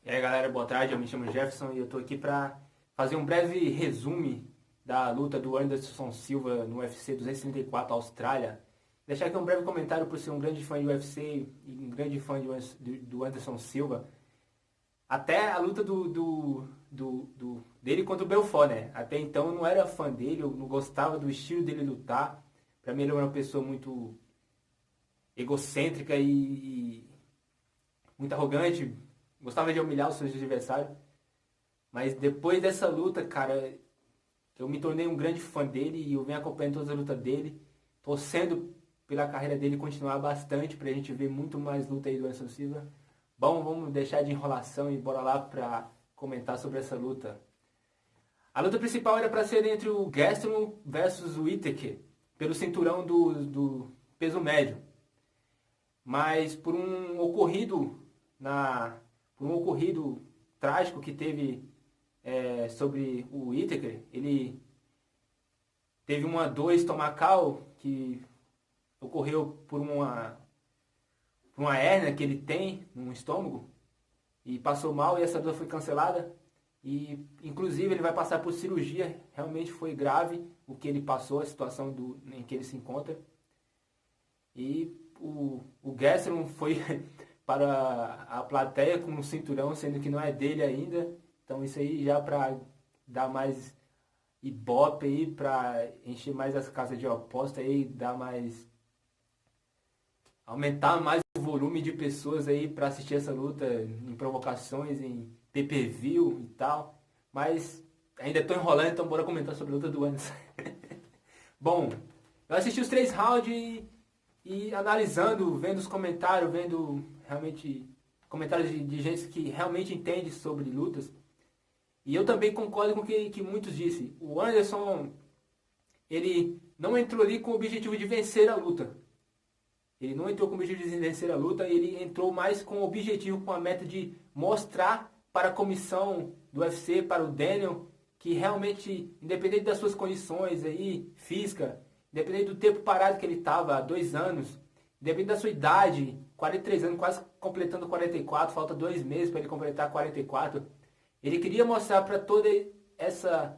E aí galera, boa tarde, eu me chamo Jefferson e eu tô aqui pra fazer um breve resumo da luta do Anderson Silva no UFC 234 Austrália. Deixar aqui um breve comentário por ser um grande fã de UFC e um grande fã do Anderson Silva. Até a luta dele contra o Belfort, né? Até então eu não era fã dele, eu não gostava do estilo dele lutar. Pra mim ele era uma pessoa muito egocêntrica e muito arrogante, gostava de humilhar os seus adversários. Mas depois dessa luta, cara, eu me tornei um grande fã dele e eu venho acompanhando todas as lutas dele, torcendo pela carreira dele continuar bastante pra gente ver muito mais luta aí do Anderson Silva. Bom, vamos deixar de enrolação e bora lá pra comentar sobre essa luta. A luta principal era para ser entre o Gastelum versus o Whittaker, pelo cinturão do peso médio. Mas por um ocorrido trágico que teve sobre o Whittaker, ele teve uma dor estomacal que ocorreu por uma hérnia que ele tem no estômago e passou mal e essa dor foi cancelada e inclusive ele vai passar por cirurgia. Realmente foi grave o que ele passou, a situação em que ele se encontra. E o Gastelum foi para a plateia com um cinturão, sendo que não é dele ainda. Então isso aí já para dar mais ibope aí, para encher mais as casas de aposta aí, aumentar mais o volume de pessoas aí para assistir essa luta em provocações, em pay-per-view e tal. Mas ainda estou enrolando, então bora comentar sobre a luta do Anderson. Bom, eu assisti os 3 rounds e analisando, vendo os comentários, vendo realmente comentários de gente que realmente entende sobre lutas. E eu também concordo com o que muitos dizem. O Anderson, ele não entrou ali com o objetivo de vencer a luta. Ele não entrou com o objetivo de vencer a luta, ele entrou mais com o objetivo, com a meta de mostrar para a comissão do UFC, para o Daniel, que realmente, independente das suas condições aí, física, independente do tempo parado que ele estava, há 2 anos, independente da sua idade, 43 anos, quase completando 44, falta 2 meses para ele completar 44, ele queria mostrar para toda essa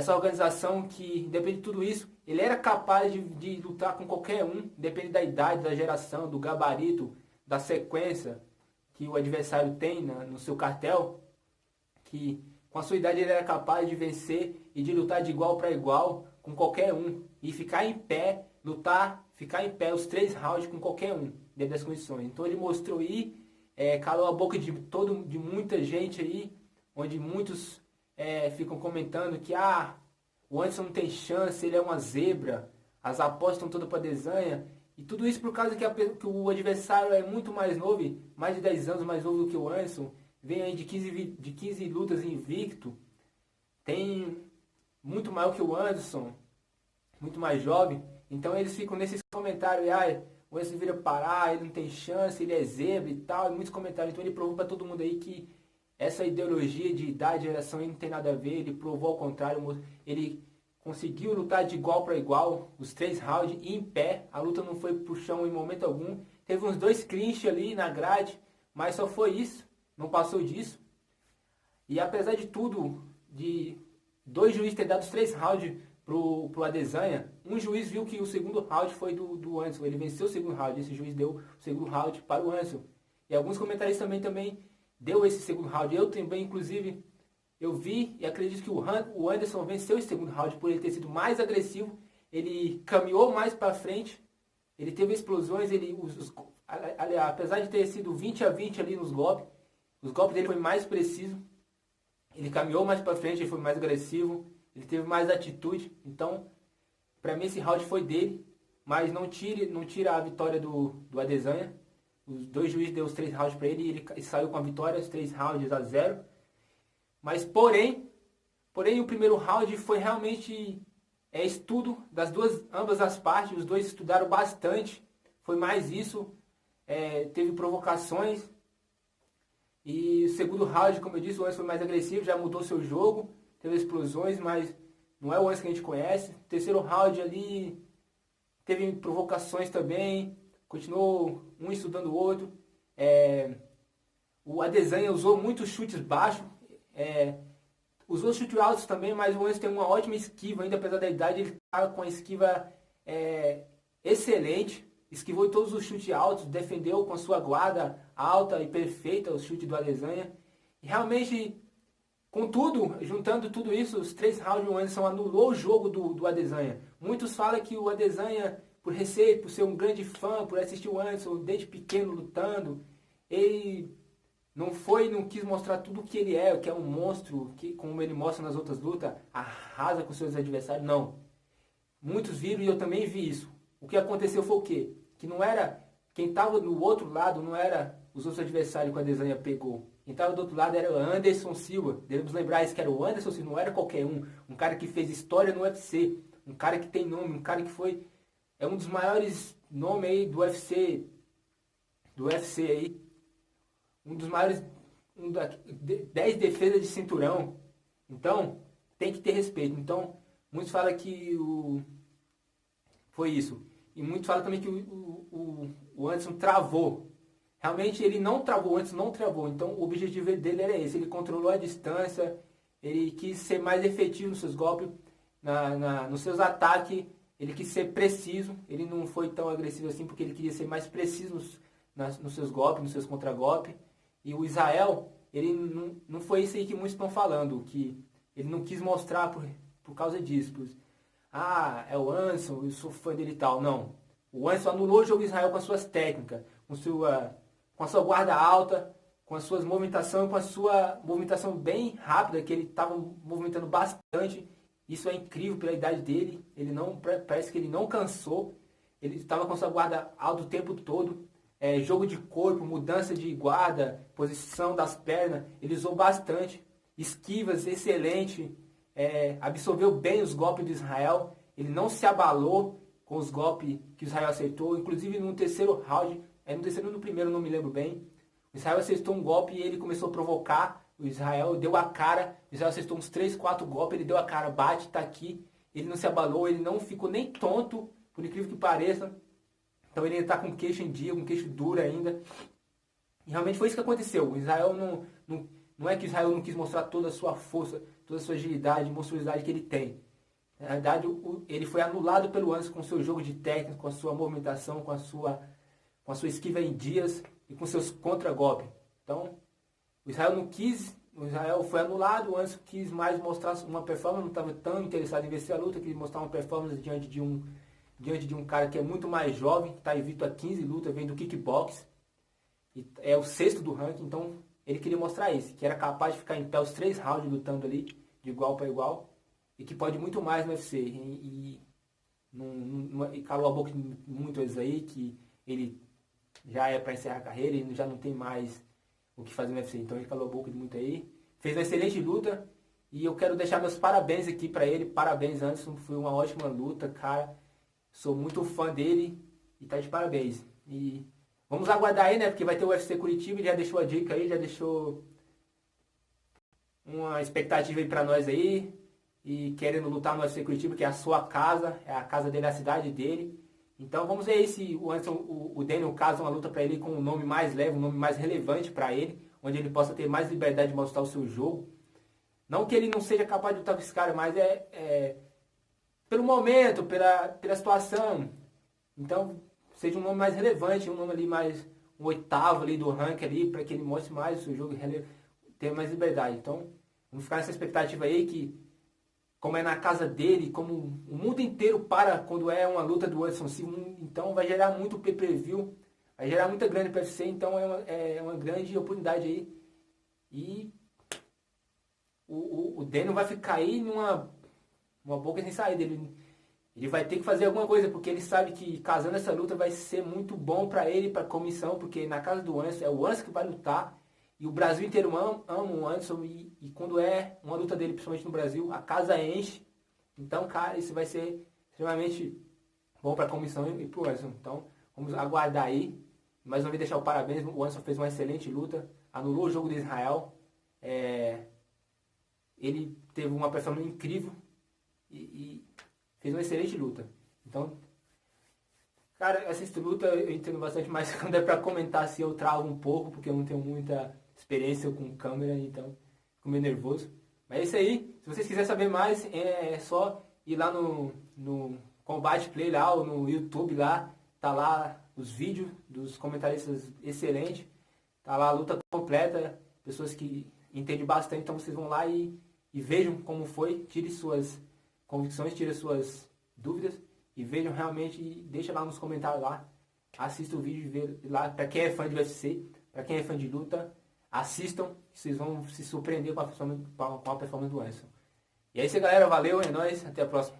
organização que, independente de tudo isso, ele era capaz de lutar com qualquer um, independente da idade, da geração, do gabarito, da sequência que o adversário tem no seu cartel, que com a sua idade ele era capaz de vencer e de lutar de igual para igual com qualquer um e ficar em pé, ficar em pé os 3 rounds com qualquer um, dentro das condições. Então ele mostrou aí, calou a boca de muita gente aí, onde muitos ficam comentando que o Anderson não tem chance, ele é uma zebra, as apostas estão todas para desanha, e tudo isso por causa que o adversário é muito mais novo, mais de 10 anos mais novo do que o Anderson, vem aí de 15 lutas invicto, tem muito maior que o Anderson, muito mais jovem, então eles ficam nesses comentários, o Anderson vira parar, ele não tem chance, ele é zebra e tal, e muitos comentários. Então ele provou para todo mundo aí que essa ideologia de idade, geração, não tem nada a ver. Ele provou ao contrário, ele conseguiu lutar de igual para igual, os 3 rounds, e em pé. A luta não foi pro chão em momento algum. Teve uns 2 clinch ali na grade, mas só foi isso, não passou disso. E apesar de tudo, de 2 juízes ter dado os 3 rounds pro Adesanya, um juiz viu que o segundo round foi do Anderson. Ele venceu o segundo round, esse juiz deu o segundo round para o Anderson. E alguns comentaristas também deu esse segundo round. Eu também, inclusive, eu vi e acredito que o Anderson venceu esse segundo round por ele ter sido mais agressivo. Ele caminhou mais para frente, ele teve explosões, apesar de ter sido 20-20 ali nos golpes, os golpes dele foi mais preciso. Ele caminhou mais para frente, ele foi mais agressivo, ele teve mais atitude. Então, para mim esse round foi dele, mas não tira a vitória do Adesanya. Os 2 juízes deu os 3 rounds para ele e ele saiu com a vitória, os 3 rounds a 0. Mas porém o primeiro round foi realmente estudo das ambas as partes. Os dois estudaram bastante. Foi mais isso. Teve provocações. E o segundo round, como eu disse, o Anderson foi mais agressivo, já mudou seu jogo. Teve explosões, mas não é o Anderson que a gente conhece. O terceiro round ali teve provocações também. Continuou um estudando o outro. O Adesanya usou muitos chutes baixos, usou chutes altos também, mas o Anderson tem uma ótima esquiva, ainda apesar da idade, ele está com a esquiva excelente, esquivou em todos os chutes altos, defendeu com a sua guarda alta e perfeita o chute do Adesanya. E realmente, contudo, juntando tudo isso, os 3 rounds o Anderson anulou o jogo do Adesanya. Muitos falam que o Adesanya, por receio, por ser um grande fã, por assistir o Anderson desde pequeno lutando, ele não quis mostrar tudo o que ele é, que é um monstro, que como ele mostra nas outras lutas, arrasa com seus adversários. Não. Muitos viram e eu também vi isso. O que aconteceu foi o quê? Que não era, quem estava no outro lado não era os outros adversários que o Adesanya pegou. Quem estava do outro lado era o Anderson Silva. Devemos lembrar isso, que era o Anderson Silva, não era qualquer um cara que fez história no UFC, um cara que tem nome, um cara que foi, um dos maiores nomes aí do UFC aí, um dos maiores, 10 defesas de cinturão. Então, tem que ter respeito. Então, muitos falam que foi isso. E muitos falam também que o Anderson travou. Realmente ele não travou, antes não travou. Então o objetivo dele era esse. Ele controlou a distância, ele quis ser mais efetivo nos seus golpes, nos seus ataques. Ele quis ser preciso. Ele não foi tão agressivo assim porque ele queria ser mais preciso nos seus golpes, nos seus contragolpes. E o Israel, ele não foi isso aí que muitos estão falando, que ele não quis mostrar por causa disso. É o Anderson, eu sou fã dele e tal. Não. O Anderson anulou o jogo de Israel com as suas técnicas, com a sua guarda alta, com as suas movimentações, com a sua movimentação bem rápida, que ele estava movimentando bastante. Isso é incrível pela idade dele. Parece que ele não cansou. Ele estava com a sua guarda alta o tempo todo. Jogo de corpo, mudança de guarda, posição das pernas. Ele usou bastante. Esquivas, excelente. Absorveu bem os golpes de Israel. Ele não se abalou com os golpes que o Israel acertou. Inclusive no terceiro round, no terceiro ou no primeiro, não me lembro bem. O Israel acertou um golpe e ele começou a provocar. O Israel deu a cara. O Israel acertou uns 3, 4 golpes. Ele deu a cara, bate, tá aqui. Ele não se abalou, ele não ficou nem tonto, por incrível que pareça. Então ele está com o queixo em dia, com o queixo duro ainda. E realmente foi isso que aconteceu. O Israel não é que o Israel não quis mostrar toda a sua força, toda a sua agilidade, monstruosidade que ele tem. Na verdade, ele foi anulado pelo Anderson com o seu jogo de técnica, com a sua movimentação, com a sua esquiva em dias e com seus contragolpes. Então, o Israel foi anulado, o Anderson quis mais mostrar uma performance, não estava tão interessado em vencer a luta, quis mostrar uma performance diante de um cara que é muito mais jovem, que está invicto a 15 lutas, vem do kickbox, e é o 6º do ranking, então ele queria mostrar isso, que era capaz de ficar em pé os 3 rounds lutando ali, de igual para igual, e que pode muito mais no UFC. E calou a boca de muitos aí, que ele já é para encerrar a carreira, ele já não tem mais o que fazer no UFC. Então ele calou a boca de muito aí. Fez uma excelente luta, e eu quero deixar meus parabéns aqui para ele. Parabéns, Anderson, foi uma ótima luta, cara. Sou muito fã dele e tá de parabéns. E vamos aguardar aí, né? Porque vai ter o UFC Curitiba, ele já deixou a dica aí, já deixou uma expectativa aí pra nós aí. E querendo lutar no UFC Curitiba, que é a sua casa, é a casa dele, a cidade dele. Então vamos ver aí se o Anderson, o Daniel casa uma luta pra ele com um nome mais leve, um nome mais relevante pra ele, onde ele possa ter mais liberdade de mostrar o seu jogo. Não que ele não seja capaz de lutar com esse cara, mas pelo momento, pela situação. Então, seja um nome mais relevante, um nome ali mais, um 8º ali do ranking ali, para que ele mostre mais o seu jogo, tenha mais liberdade. Então, vamos ficar nessa expectativa aí que, como é na casa dele, como o mundo inteiro para quando é uma luta do Anderson Silva, então vai gerar muito pay-per-view, vai gerar muita grana para o UFC, então é uma grande oportunidade aí. E o Daniel vai ficar aí numa boca sem saída. Ele vai ter que fazer alguma coisa, porque ele sabe que casando essa luta vai ser muito bom para ele, para a comissão, porque na casa do Anderson, é o Anderson que vai lutar, e o Brasil inteiro ama o Anderson, e quando é uma luta dele, principalmente no Brasil, a casa enche. Então, cara, isso vai ser extremamente bom para a comissão e para o Anderson. Então, vamos aguardar aí. Mais uma vez deixar o parabéns, o Anderson fez uma excelente luta, anulou o jogo de Israel, ele teve uma performance incrível, e fez uma excelente luta. Então, cara, assisto luta, eu entendo bastante, mas quando é pra comentar assim, eu travo um pouco, porque eu não tenho muita experiência com câmera, então fico meio nervoso. Mas é isso aí. Se vocês quiserem saber mais, é só ir lá no Combate Play lá, ou no YouTube lá. Tá lá os vídeos dos comentaristas excelentes. Tá lá a luta completa. Pessoas que entendem bastante, então vocês vão lá e vejam como foi. Tire suas convicções, tire suas dúvidas. E vejam realmente, e deixa lá nos comentários lá. Assista o vídeo e vê lá. Pra quem é fã de UFC, pra quem é fã de luta, assistam. Vocês vão se surpreender com a performance do Anderson. E é isso aí, galera. Valeu, é nóis. Até a próxima.